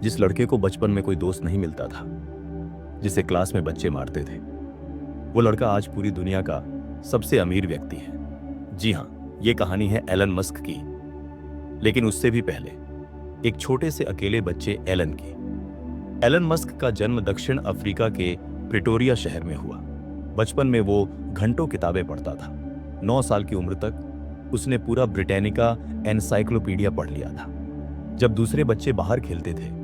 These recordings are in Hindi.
जिस लड़के को बचपन में कोई दोस्त नहीं मिलता था, जिसे क्लास में बच्चे मारते थे, वो लड़का आज पूरी दुनिया का सबसे अमीर व्यक्ति है। जी हाँ, ये कहानी है एलन मस्क की। लेकिन उससे भी पहले एक छोटे से अकेले बच्चे एलन की। एलन मस्क का जन्म दक्षिण अफ्रीका के प्रिटोरिया शहर में हुआ। बचपन में वो घंटों किताबें पढ़ता था। 9 साल की उम्र तक उसने पूरा ब्रिटानिका एनसाइक्लोपीडिया पढ़ लिया था। जब दूसरे बच्चे बाहर खेलते थे,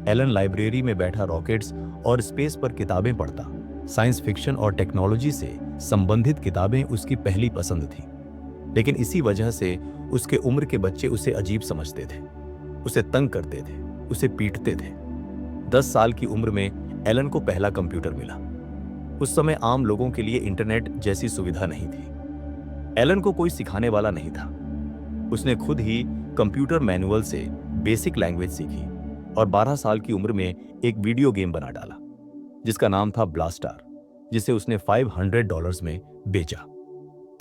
एलन लाइब्रेरी में बैठा रॉकेट्स और स्पेस पर किताबें पढ़ता। साइंस फिक्शन और टेक्नोलॉजी से संबंधित किताबें उसकी पहली पसंद थी। लेकिन इसी वजह से उसके उम्र के बच्चे उसे अजीब समझते थे, उसे तंग करते थे, उसे पीटते थे। 10 साल की उम्र में एलन को पहला कंप्यूटर मिला। उस समय आम लोगों के लिए इंटरनेट जैसी सुविधा नहीं थी। एलन को कोई सिखाने वाला नहीं था। उसने खुद ही कंप्यूटर मैनुअल से बेसिक लैंग्वेज सीखी और 12 साल की उम्र में एक वीडियो गेम बना डाला जिसका नाम था ब्लास्टार, जिसे उसने $500 में बेचा।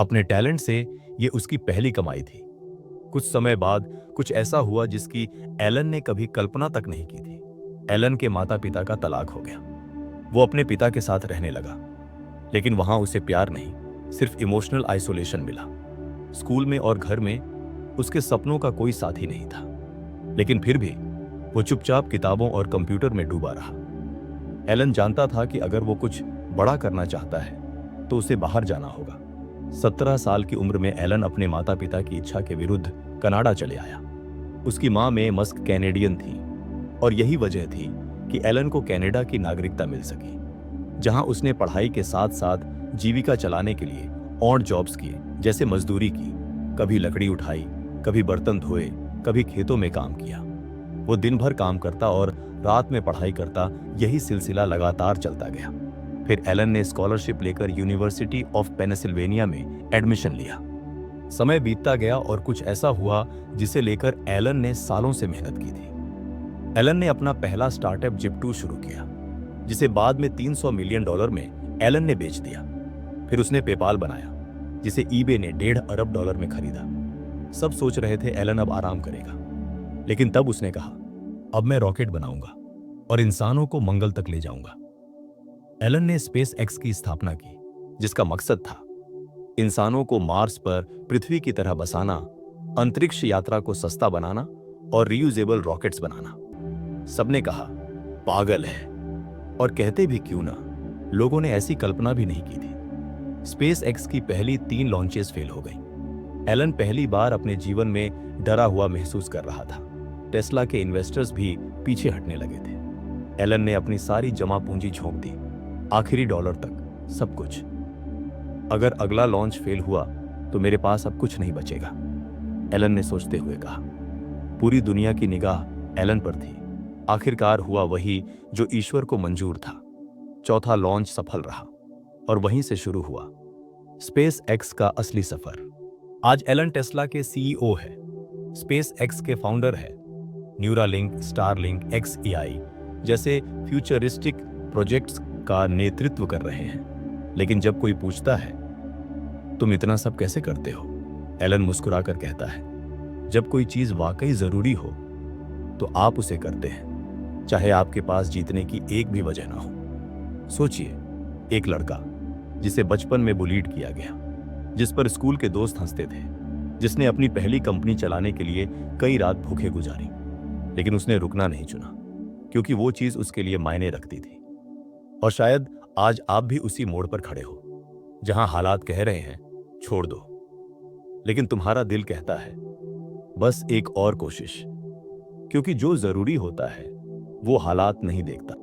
अपने टैलेंट से ये उसकी पहली कमाई थी। कुछ समय बाद कुछ ऐसा हुआ जिसकी एलन ने कभी कल्पना तक नहीं की थी। एलन के माता पिता का तलाक हो गया। वो अपने पिता के साथ रहने लगा, लेकिन वहां उसे प्यार नहीं, सिर्फ इमोशनल आइसोलेशन मिला। स्कूल में और घर में उसके सपनों का कोई साथी नहीं था। लेकिन फिर भी वो चुपचाप किताबों और कंप्यूटर में डूबा रहा। एलन जानता था कि अगर वो कुछ बड़ा करना चाहता है तो उसे बाहर जाना होगा। 17 साल की उम्र में एलन अपने माता पिता की इच्छा के विरुद्ध कनाडा चले आया। उसकी मां मे मस्क कैनेडियन थी और यही वजह थी कि एलन को कनाडा की नागरिकता मिल सकी, जहां उसने पढ़ाई के साथ साथ जीविका चलाने के लिए ऑड जॉब्स किए, जैसे मजदूरी की। कभी लकड़ी उठाई, कभी बर्तन धोए, कभी खेतों में काम किया। वो दिन भर काम करता और रात में पढ़ाई करता। यही सिलसिला लगातार चलता गया। फिर एलन ने स्कॉलरशिप लेकर यूनिवर्सिटी ऑफ पेनिसिल्वेनिया में एडमिशन लिया। समय बीतता गया और कुछ ऐसा हुआ जिसे लेकर एलन ने सालों से मेहनत की थी। एलन ने अपना पहला स्टार्टअप जिप2 शुरू किया, जिसे बाद में $300 मिलियन में एलन ने बेच दिया। फिर उसने पेपाल बनाया, जिसे ईबे ने $1.5 अरब में खरीदा। सब सोच रहे थे एलन अब आराम करेगा, लेकिन तब उसने कहा, अब मैं रॉकेट बनाऊंगा और इंसानों को मंगल तक ले जाऊंगा। एलन ने स्पेस एक्स की स्थापना की, जिसका मकसद था इंसानों को मार्स पर पृथ्वी की तरह बसाना, अंतरिक्ष यात्रा को सस्ता बनाना और रीयूजेबल रॉकेट्स बनाना। सबने कहा पागल है, और कहते भी क्यों ना, लोगों ने ऐसी कल्पना भी नहीं की थी। स्पेस एक्स की पहली 3 लॉन्चेस फेल हो गई। एलन पहली बार अपने जीवन में डरा हुआ महसूस कर रहा था। टेस्ला के इन्वेस्टर्स भी पीछे हटने लगे थे। एलन ने अपनी सारी जमा पूंजी झोंक दी, आखिरी डॉलर तक, सब कुछ। अगर अगला लॉन्च फेल हुआ तो मेरे पास अब कुछ नहीं बचेगा, एलन ने सोचते हुए कहा। पूरी दुनिया की निगाह एलन पर थी। आखिरकार हुआ वही जो ईश्वर को मंजूर था। चौथा लॉन्च सफल रहा और वहीं से शुरू हुआ स्पेस एक्स का असली सफर। आज एलन टेस्ला के सीईओ है, स्पेस एक्स के फाउंडर है। न्यूरालिंक, स्टारलिंक, XAI जैसे फ्यूचरिस्टिक प्रोजेक्ट्स का नेतृत्व कर रहे हैं। लेकिन जब कोई पूछता है, तुम इतना सब कैसे करते हो, एलन मुस्कुराकर कहता है, जब कोई चीज वाकई जरूरी हो तो आप उसे करते हैं, चाहे आपके पास जीतने की एक भी वजह ना हो। सोचिए, एक लड़का जिसे बचपन में बुलीड किया गया, जिस पर स्कूल के दोस्त हंसते थे, जिसने अपनी पहली कंपनी चलाने के लिए कई रात भूखे गुजारी, लेकिन उसने रुकना नहीं चुना, क्योंकि वो चीज उसके लिए मायने रखती थी। और शायद आज आप भी उसी मोड़ पर खड़े हो, जहां हालात कह रहे हैं छोड़ दो, लेकिन तुम्हारा दिल कहता है बस एक और कोशिश, क्योंकि जो जरूरी होता है वो हालात नहीं देखता।